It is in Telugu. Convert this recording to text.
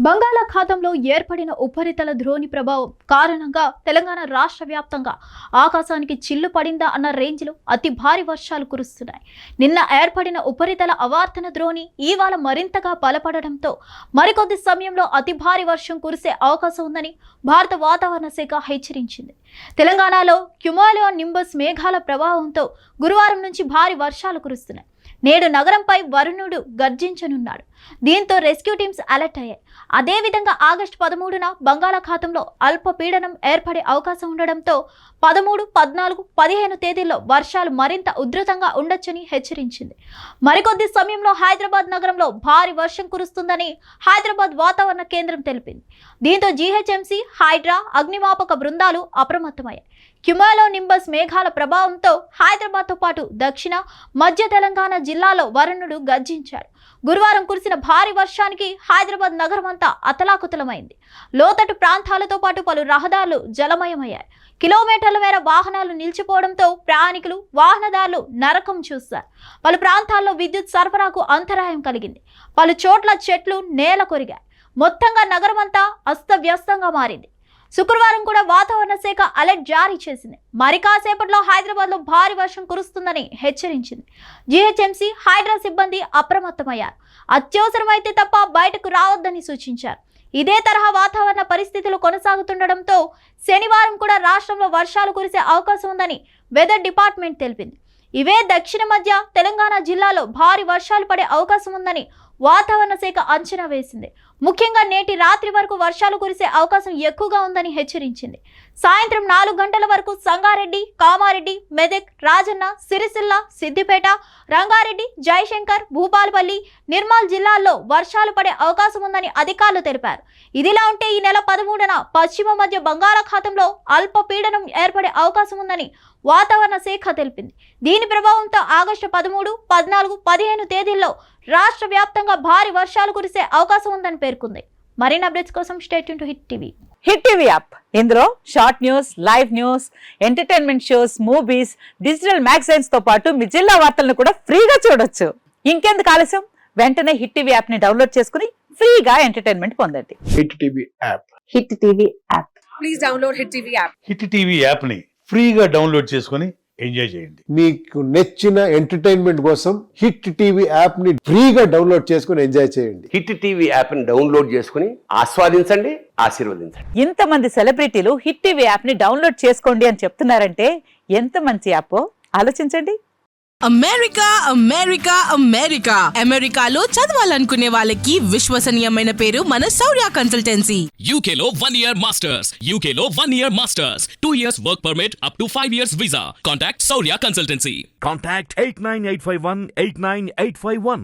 బంగాళాఖాతంలో ఏర్పడిన ఉపరితల ద్రోణి ప్రభావం కారణంగా తెలంగాణ రాష్ట్ర వ్యాప్తంగా ఆకాశానికి చిల్లు పడిందా అన్న రేంజ్లో అతి భారీ వర్షాలు కురుస్తున్నాయి. నిన్న ఏర్పడిన ఉపరితల అవార్తన ద్రోణి ఇవాళ మరింతగా బలపడడంతో మరికొద్ది సమయంలో అతి భారీ వర్షం కురిసే అవకాశం ఉందని భారత వాతావరణ శాఖ హెచ్చరించింది. తెలంగాణలో క్యుములో నింబస్ మేఘాల ప్రభావంతో గురువారం నుంచి భారీ వర్షాలు కురుస్తున్నాయి. నేడు నగరంపై వరుణుడు గర్జించనున్నాడు. దీంతో రెస్క్యూ టీమ్స్ అలర్ట్ అయ్యాయి. అదేవిధంగా ఆగస్టు 13న బంగాళాఖాతంలో అల్పపీడనం ఏర్పడే అవకాశం ఉండడంతో 13, 14, 15 తేదీల్లో వర్షాలు మరింత ఉధృతంగా ఉండొచ్చని హెచ్చరించింది. మరికొద్ది సమయంలో హైదరాబాద్ నగరంలో భారీ వర్షం కురుస్తుందని హైదరాబాద్ వాతావరణ కేంద్రం తెలిపింది. దీంతో జీహెచ్ఎంసీ, హైడ్రా, అగ్నిమాపక బృందాలు అప్రమత్తమయ్యాయి. క్యుములో నింబస్ మేఘాల ప్రభావంతో హైదరాబాద్తో పాటు దక్షిణ, మధ్య తెలంగాణ జిల్లాలో వరుణుడు గర్జించాడు. గురువారం కురిసిన భారీ వర్షానికి హైదరాబాద్ నగరం అంతా అతలాకుతలమైంది. లోతట్టు ప్రాంతాలతో పాటు పలు రహదారులు జలమయమయ్యాయి. కిలోమీటర్ల మేర వాహనాలు నిలిచిపోవడంతో ప్రయాణికులు, వాహనదారులు నరకం చూశారు. పలు ప్రాంతాల్లో విద్యుత్ సరఫరాకు అంతరాయం కలిగింది. పలు చోట్ల చెట్లు నేల కొరిగాయి. మొత్తంగా నగరం అంతా అస్తవ్యస్తంగా మారింది. శుక్రవారం కూడా వాతావరణ శాఖ అలర్ట్ జారీ చేసింది. మరి కాసేపట్లో హైదరాబాద్లో భారీ వర్షం కురుస్తుందని హెచ్చరించింది. జీహెచ్ఎంసీ, హైడ్రా సిబ్బంది అప్రమత్తమయ్యారు. అత్యవసరమైతే తప్ప బయటకు రావద్దని సూచించారు. ఇదే తరహా వాతావరణ పరిస్థితులు కొనసాగుతుండటంతో శనివారం కూడా రాష్ట్రంలో వర్షాలు కురిసే అవకాశం ఉందని వెదర్ డిపార్ట్మెంట్ తెలిపింది. ఇవే దక్షిణ మధ్య తెలంగాణ జిల్లాలో భారీ వర్షాలు పడే అవకాశం ఉందని వాతావరణ శాఖ అంచనా వేసింది. ముఖ్యంగా నేటి రాత్రి వరకు వర్షాలు కురిసే అవకాశం ఎక్కువగా ఉందని హెచ్చరించింది. సాయంత్రం 4 గంటల వరకు సంగారెడ్డి, కామారెడ్డి, మెదక్, రాజన్న, సిరిసిల్ల, సిద్దిపేట, రంగారెడ్డి, జయశంకర్, భూపాలపల్లి, నిర్మల్ జిల్లాల్లో వర్షాలు పడే అవకాశం ఉందని అధికారులు తెలిపారు. ఇదిలా ఉంటే ఈ నెల 13న పశ్చిమ మధ్య బంగాళాఖాతంలో అల్పపీడనం ఏర్పడే అవకాశం ఉందని వాతావరణ శాఖ తెలిపింది. దీని ప్రభావంతో ఆగస్టు 13, 14, 15 తేదీల్లో రాష్ట్ర వ్యాప్తంగా భారీ వర్షాలు కురిసే అవకాశం ఉందని పేర్కొంది. మరిన్ని అప్డేట్స్ కోసం stay tune to hit TV. Hit TV app ఇందులో short news, live news, entertainment shows, movies, digital magazines తో పాటు మీ జిల్లా వార్తలను కూడా ఫ్రీగా చూడొచ్చు. ఇంకెందుకు ఆలస్యం, వెంటనే హిట్ టీవీ యాప్ ని డౌన్లోడ్ చేసుకుని ఫ్రీగా ఎంటర్టైన్మెంట్ పొందండి. Hit TV app. Hit TV app. Please download hit TV app. Hit TV app ని ఫ్రీగా డౌన్లోడ్ చేసుకుని ఎంజాయ్ చేయండి. మీకు నచ్చిన ఎంటర్టైన్మెంట్ కోసం హిట్ టీవీ యాప్ ని ఫ్రీగా డౌన్లోడ్ చేసుకుని ఎంజాయ్ చేయండి. హిట్ టీవీ యాప్ ని డౌన్లోడ్ చేసుకుని ఆస్వాదించండి, ఆశీర్వదించండి. ఇంతమంది సెలబ్రిటీలు హిట్ టీవీ యాప్ ని డౌన్లోడ్ చేసుకోండి అని చెప్తున్నారంటే ఎంత మంచి యాప్ ఆలోచించండి. అమెరికా అమెరికా అమెరికా అమెరికాలో చదవాలనుకునే వాళ్ళకి విశ్వసనీయమైన పేరు మన శౌర్య కన్సల్టెన్సీ. UK లో 1 year masters, UK లో 1 year masters, 2 years work permit up to 5 years visa. Contact Shaurya Consultancy. Contact 89851 89851.